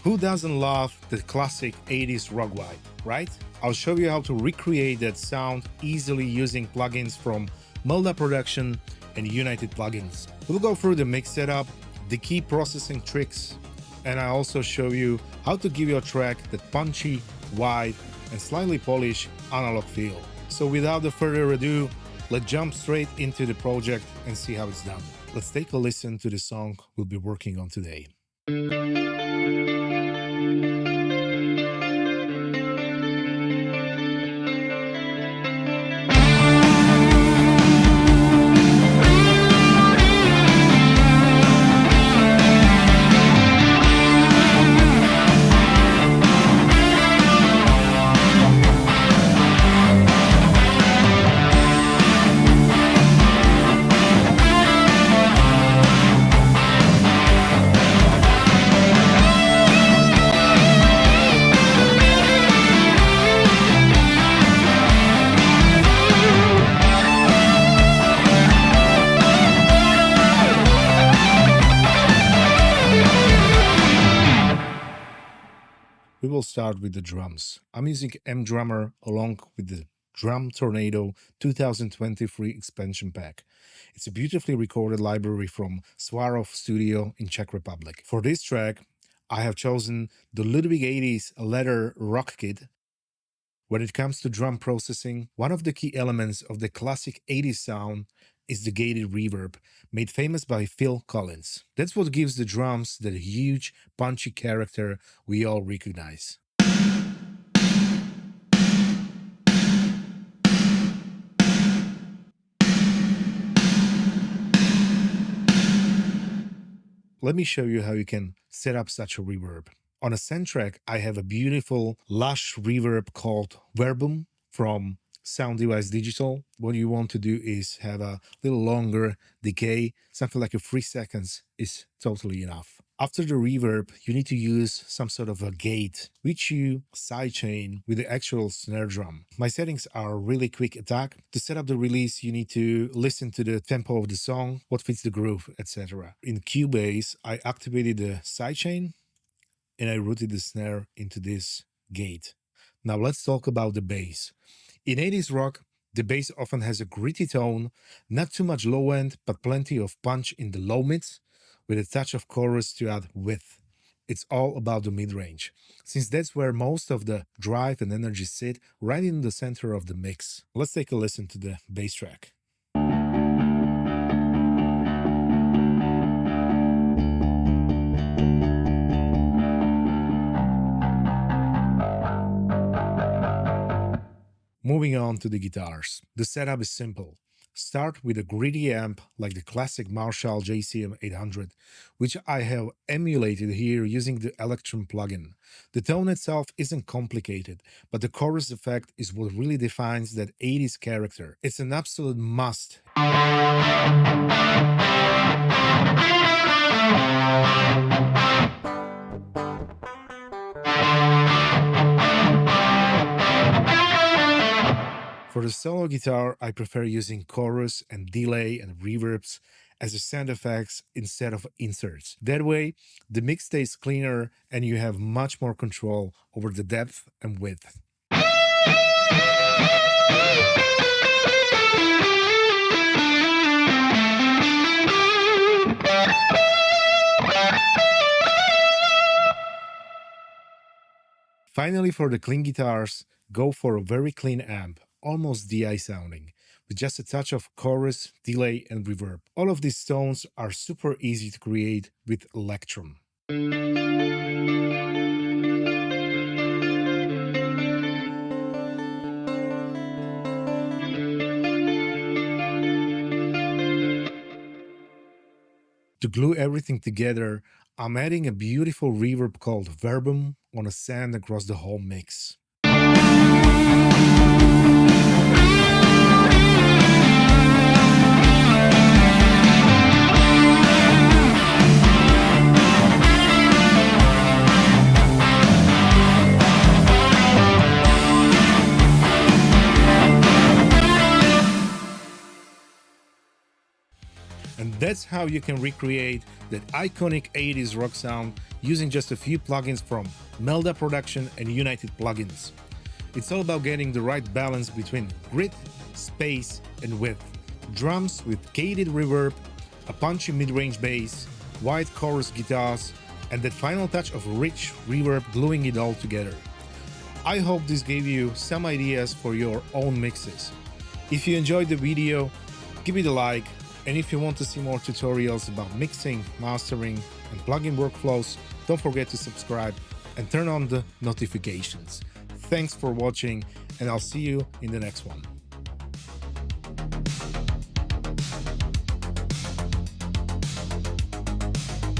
Who doesn't love the classic 80s rock vibe, right? I'll show you how to recreate that sound easily using plugins from MeldaProduction and United Plugins. We'll go through the mix setup, the key processing tricks, and I also show you how to give your track that punchy, wide, and slightly polished analog feel. So without further ado, let's jump straight into the project and see how it's done. Let's take a listen to the song we'll be working on today. We will start with the drums. I'm using MDrummer along with the Drum Tornado 2023 expansion pack. It's a beautifully recorded library from Svarov studio in Czech Republic. For this track, I have chosen the Ludwig 80's leather rock kit. When it comes to drum processing, one of the key elements of the classic 80s sound is the gated reverb, made famous by Phil Collins. That's what gives the drums that huge, punchy character we all recognize. Let me show you how you can set up such a reverb. On a send track, I have a beautiful, lush reverb called Verbum from Sound Device Digital. What you want to do is have a little longer decay, something like 3 seconds is totally enough. After the reverb, you need to use some sort of a gate, which you sidechain with the actual snare drum. My settings are really quick attack. To set up the release, you need to listen to the tempo of the song, what fits the groove, etc. In Cubase, I activated the sidechain and I routed the snare into this gate. Now let's talk about the bass. In 80s rock, the bass often has a gritty tone, not too much low end, but plenty of punch in the low mids, with a touch of chorus to add width. It's all about the mid-range, since that's where most of the drive and energy sit, right in the center of the mix. Let's take a listen to the bass track. Moving on to the guitars. The setup is simple. Start with a gritty amp like the classic Marshall JCM800, which I have emulated here using the Electrum plugin. The tone itself isn't complicated, but the chorus effect is what really defines that 80s character. It's an absolute must. For the solo guitar, I prefer using chorus and delay and reverbs as a sound effects instead of inserts. That way, the mix stays cleaner and you have much more control over the depth and width. Finally, for the clean guitars, go for a very clean amp, almost DI sounding, with just a touch of chorus, delay, and reverb. All of these tones are super easy to create with Electrum. To glue everything together, I'm adding a beautiful reverb called Verbum on a sand across the whole mix. That's how you can recreate that iconic 80s rock sound using just a few plugins from MeldaProduction and United Plugins. It's all about getting the right balance between grit, space, and width. Drums with gated reverb, a punchy mid-range bass, wide chorus guitars, and that final touch of rich reverb gluing it all together. I hope this gave you some ideas for your own mixes. If you enjoyed the video, give it a like, and if you want to see more tutorials about mixing, mastering, and plugin workflows, don't forget to subscribe and turn on the notifications. Thanks for watching, and I'll see you in the next one.